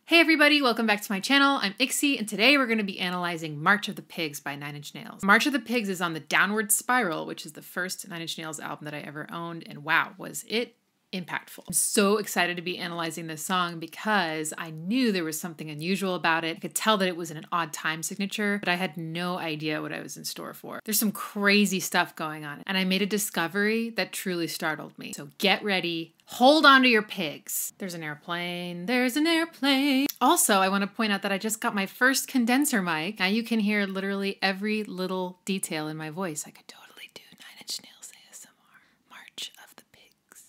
Hey everybody, welcome back to my channel. I'm Ixie, and today we're going to be analyzing March of the Pigs by 9 Inch Nails. March of the Pigs is on the Downward Spiral, which is the first 9 Inch Nails album that I ever owned, and wow, was it impactful. I'm so excited to be analyzing this song because I knew there was something unusual about it. I could tell that it was in an odd time signature, but I had no idea what I was in store for. There's some crazy stuff going on, and I made a discovery that truly startled me. So get ready. Hold on to your pigs. There's an airplane. There's an airplane. Also, I want to point out that I just got my first condenser mic. Now you can hear literally every little detail in my voice. I could totally do 9 Inch Nails ASMR. March of the Pigs.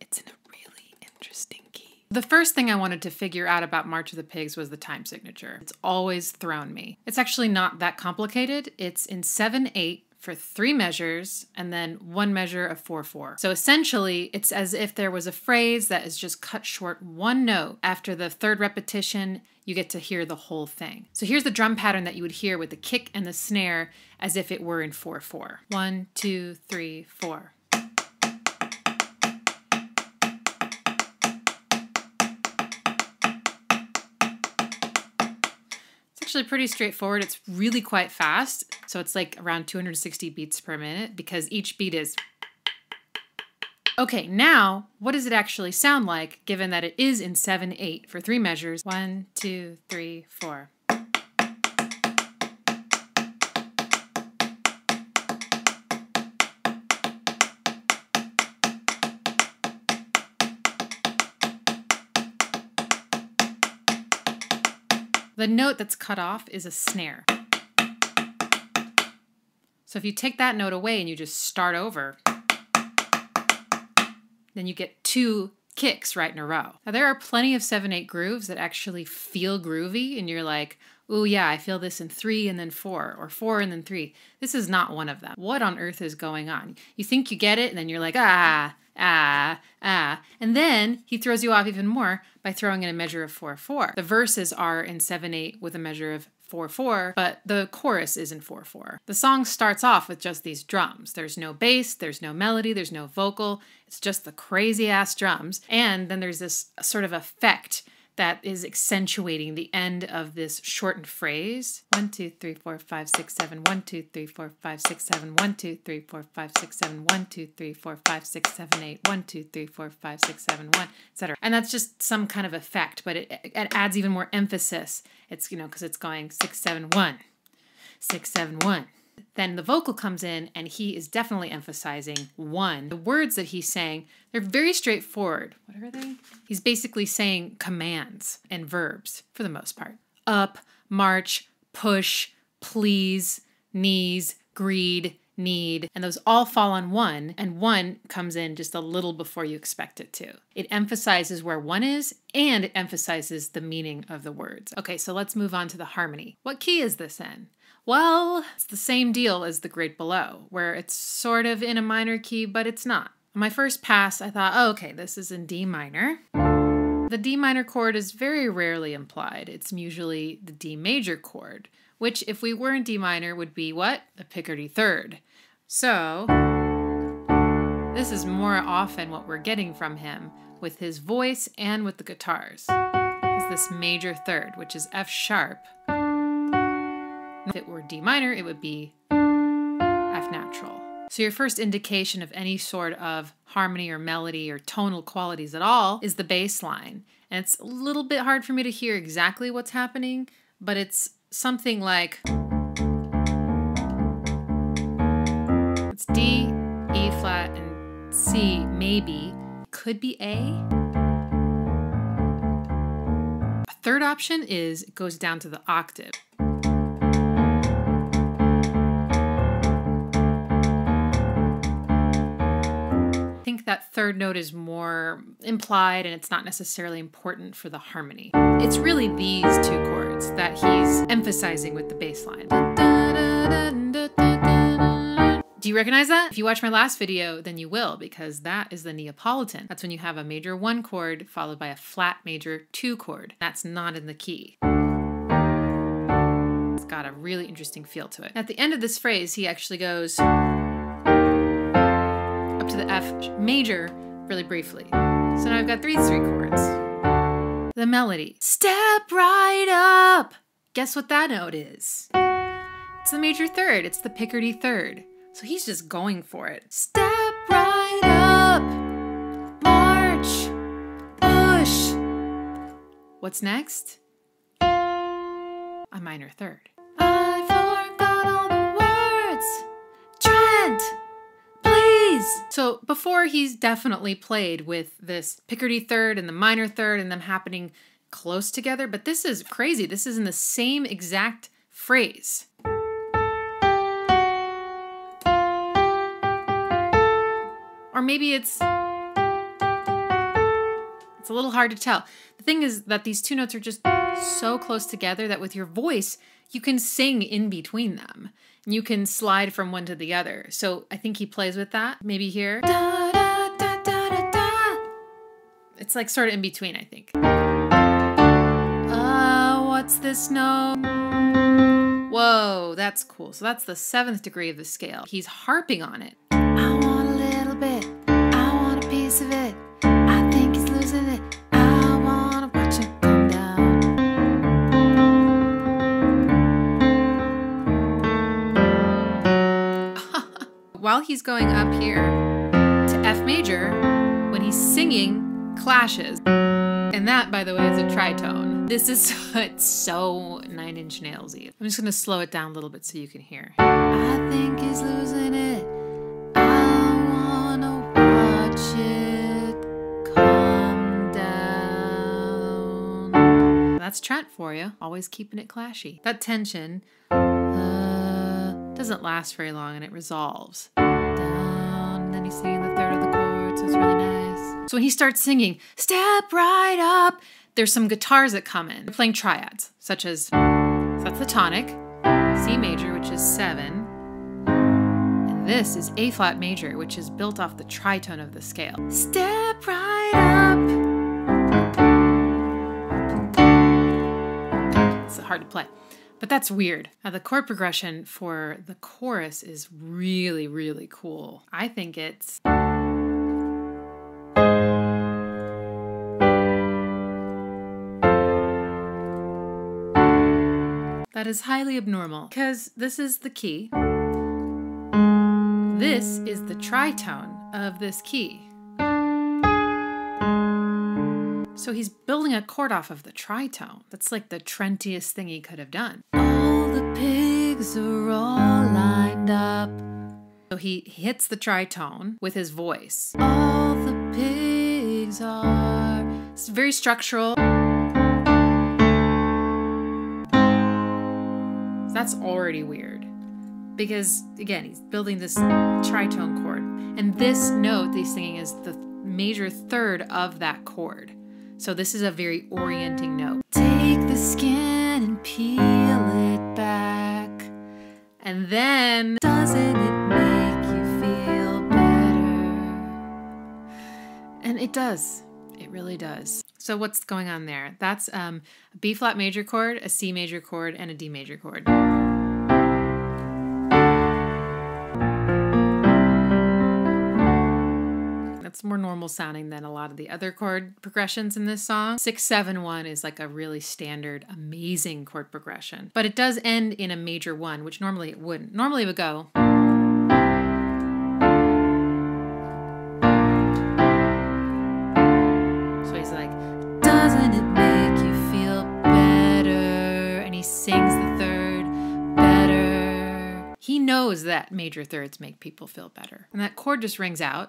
It's in a really interesting key. The first thing I wanted to figure out about March of the Pigs was the time signature. It's always thrown me. It's actually not that complicated. It's in 7/8. For 3 measures, and then 1 measure of 4/4. So essentially, it's as if there was a phrase that is just cut short 1 note. After the 3rd repetition, you get to hear the whole thing. So here's the drum pattern that you would hear with the kick and the snare as if it were in 4/4. 1, 2, 3, 4. Actually pretty straightforward. It's really quite fast. So it's like around 260 beats per minute because each beat is... Okay, now what does it actually sound like given that it is in 7/8 for 3 measures? 1, 2, 3, 4. The note that's cut off is a snare. So if you take that note away and you just start over, then you get 2 kicks right in a row. Now there are plenty of 7/8 grooves that actually feel groovy and you're like, oh yeah, I feel this in 3 and then 4, or 4 and then 3. This is not one of them. What on earth is going on? You think you get it and then you're like, ah. And then he throws you off even more by throwing in a measure of 4/4. The verses are in 7/8 with a measure of 4/4, but the chorus is in 4/4. The song starts off with just these drums. There's no bass, there's no melody, there's no vocal. It's just the crazy ass drums. And then there's this sort of effect that is accentuating the end of this shortened phrase. 1, 2, 3, 4, 5, 6, 7, 1, 2, 3, 4, 5, 6, 7, 1, 2, 3, 4, 5, 6, 7, 1, 2, 3, 4, 5, 6, 7, 8, 1, 2, 3, 4, 5, 6, 7, 1, etc. And that's just some kind of effect, but it adds even more emphasis. It's, you know, because it's going 6, 7, 1, 6, 7, 1. Then the vocal comes in and he is definitely emphasizing 1. The words that he's saying, they're very straightforward. What are they? He's basically saying commands and verbs for the most part. Up, march, push, please, knees, greed, need, and those all fall on 1, and 1 comes in just a little before you expect it to. It emphasizes where 1 is, and it emphasizes the meaning of the words. Okay, so let's move on to the harmony. What key is this in? Well, it's the same deal as The Great Below, where it's sort of in a minor key, but it's not. On my first pass, I thought, oh, okay, this is in D minor. The D minor chord is very rarely implied. It's usually the D major chord, which if we were in D minor would be what? A Picardy third. So this is more often what we're getting from him with his voice and with the guitars. Is this major third, which is F sharp. If it were D minor, it would be F natural. So your first indication of any sort of harmony or melody or tonal qualities at all is the bass line. And it's a little bit hard for me to hear exactly what's happening, but it's something like... It's D, E flat, and C, maybe. Could be A. A third option is it goes down to the octave. That third note is more implied and it's not necessarily important for the harmony. It's really these 2 chords that he's emphasizing with the bass line. Do you recognize that? If you watch my last video, then you will, because that is the Neapolitan. That's when you have a major 1 chord followed by a flat major 2 chord. That's not in the key. It's got a really interesting feel to it. At the end of this phrase, he actually goes to the F major really briefly. So now I've got these 3 chords. the melody. Step right up. Guess what that note is? It's the major third. It's the Picardy third. So he's just going for it. Step right up. March. Push. What's next? A minor third. I forgot all the words. Trent, please. So before, he's definitely played with this Picardy third and the minor third and them happening close together, but this is crazy. This is in the same exact phrase. Or maybe it's a little hard to tell. The thing is that these two notes are just so close together that with your voice, you can sing in between them. And you can slide from one to the other. So I think he plays with that. Maybe here. Da, da, da, da, da, da. It's like sort of in between, I think. What's this note? Whoa, that's cool. So that's the 7th degree of the scale. He's harping on it. I want a little bit. I want a piece of it. I think he's losing it. I want to watch it come down. While he's going up here to F major, when he's singing, clashes. And that, by the way, is a tritone. This is it's so 9 Inch Nails-y. I'm just going to slow it down a little bit so you can hear. I think he's losing it. I want to watch it come down. That's Trent for you. Always keeping it clashy. That tension doesn't last very long and it resolves. Down, and then he's singing the third of the chord, so it's really nice. So when he starts singing, step right up, there's some guitars that come in. They're playing triads, such as, so that's the tonic, C major, which is 7, and this is A flat major, which is built off the tritone of the scale. Step right up. It's hard to play, but that's weird. Now the chord progression for the chorus is really, really cool. I think it's that is highly abnormal because this is the key. This is the tritone of this key. So he's building a chord off of the tritone. That's like the Trentiest thing he could have done. All the pigs are all lined up. So he hits the tritone with his voice. All the pigs are... It's very structural. That's already weird because, again, he's building this tritone chord. And this note that he's singing is the major third of that chord. So this is a very orienting note. Take the skin and peel it back. And then, doesn't it make you feel better? And it does. It really does. So what's going on there? That's a B flat major chord, a C major chord, and a D major chord. That's more normal sounding than a lot of the other chord progressions in this song. 6-7-1 is like a really standard, amazing chord progression. But it does end in a major 1, which normally it wouldn't. Normally it would go. So he's like, doesn't it make you feel better? And he sings the third better. He knows that major thirds make people feel better. And that chord just rings out.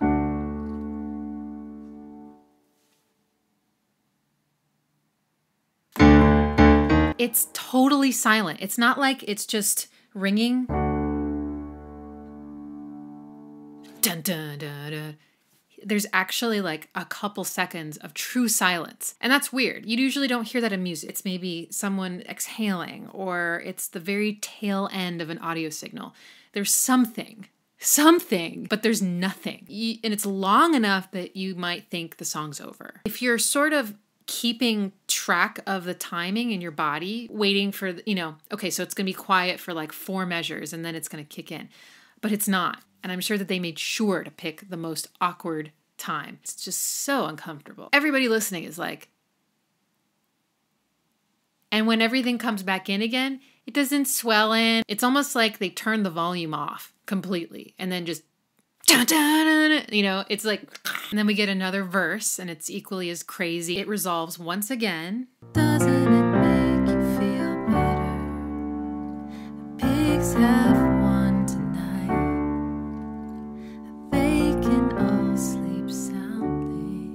It's totally silent. It's not like it's just ringing. Dun, dun, dun, dun. There's actually like a couple seconds of true silence. And that's weird. You usually don't hear that in music. It's maybe someone exhaling or it's the very tail end of an audio signal. There's something, but there's nothing. And it's long enough that you might think the song's over. If you're sort of keeping track of the timing in your body, waiting for, okay, so it's going to be quiet for like 4 measures and then it's going to kick in. But it's not. And I'm sure that they made sure to pick the most awkward time. It's just so uncomfortable. Everybody listening is like, And when everything comes back in again, it doesn't swell in. It's almost like they turn the volume off completely and then just, dun, dun, dun, you know, it's like, and then we get another verse and it's equally as crazy. It resolves once again. Doesn't it make you feel better? The pigs have won tonight. They can all sleep soundly.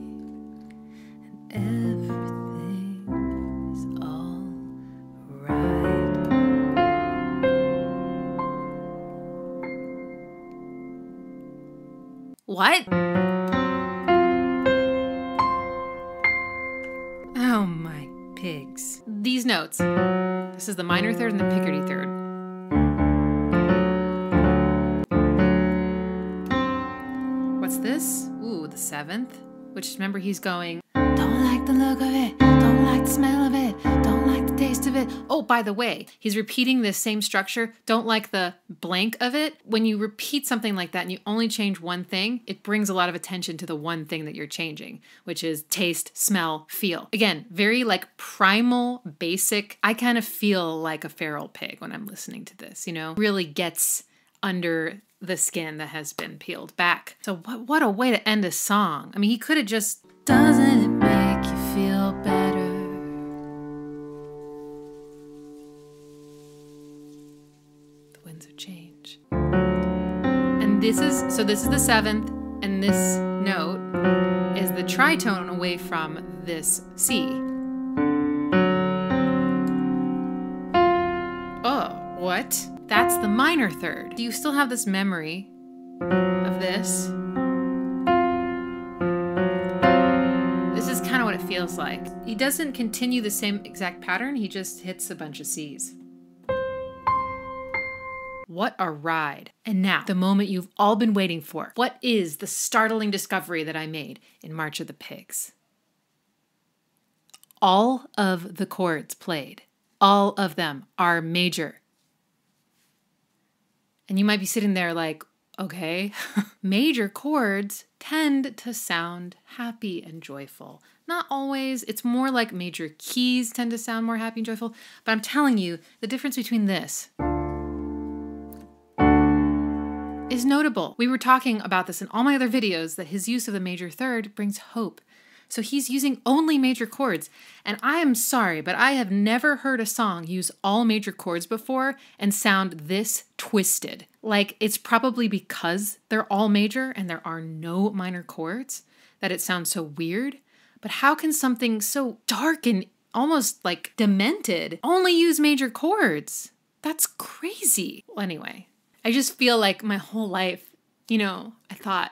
And everything is all right. What? Oh my pigs. These notes. This is the minor third and the picardy third. What's this? Ooh, the seventh. Which, remember, he's going, don't like the look of it, don't like the smell of it, don't like the taste of it. Oh, by the way, he's repeating this same structure, don't like the blank of it. When you repeat something like that and you only change one thing, it brings a lot of attention to the one thing that you're changing, which is taste, smell, feel. Again, very like primal, basic. I kind of feel like a feral pig when I'm listening to this, you know, really gets under the skin that has been peeled back. So what a way to end a song. I mean, he could have just, doesn't it make you feel better? The winds of change. And this is the seventh, and this note is the tritone away from this C. Oh, what? That's the minor third. Do you still have this memory of this? This is kind of what it feels like. He doesn't continue the same exact pattern, he just hits a bunch of C's. What a ride. And now, the moment you've all been waiting for. What is the startling discovery that I made in March of the Pigs? All of the chords played, all of them are major. And you might be sitting there like, okay, major chords tend to sound happy and joyful. Not always. It's more like major keys tend to sound more happy and joyful. But I'm telling you, the difference between this is notable. We were talking about this in all my other videos, that his use of the major third brings hope. So he's using only major chords. And I am sorry, but I have never heard a song use all major chords before and sound this twisted. Like, it's probably because they're all major and there are no minor chords that it sounds so weird. But how can something so dark and almost like demented only use major chords? That's crazy. Well, anyway, I just feel like my whole life, you know, I thought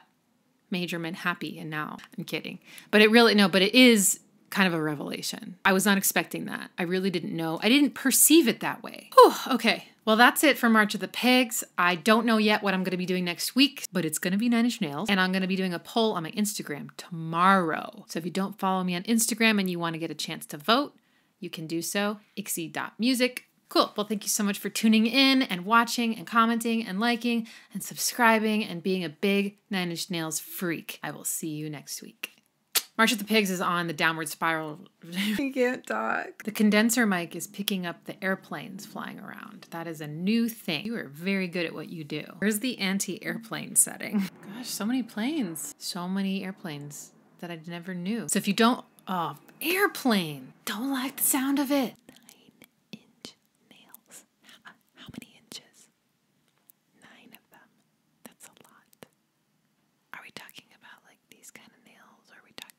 major meant happy, and now I'm kidding. But it really, no, but it is kind of a revelation. I was not expecting that. I really didn't know. I didn't perceive it that way. Whew, okay. Well, that's it for March of the Pigs. I don't know yet what I'm going to be doing next week, but it's going to be 9 Nails, and I'm going to be doing a poll on my Instagram tomorrow. So if you don't follow me on Instagram and you want to get a chance to vote, you can do so. ixie.music. Cool. Well, thank you so much for tuning in and watching and commenting and liking and subscribing and being a big 9 Nails freak. I will see you next week. March of the Pigs is on the downward spiral. I can't talk. The condenser mic is picking up the airplanes flying around. That is a new thing. You are very good at what you do. Where's the anti-airplane setting? Gosh, so many planes. So many airplanes that I never knew. So if you don't, oh, airplane. Don't like the sound of it. How many inches? 9 of them. That's a lot. Are we talking about like these kind of nails, or are we talking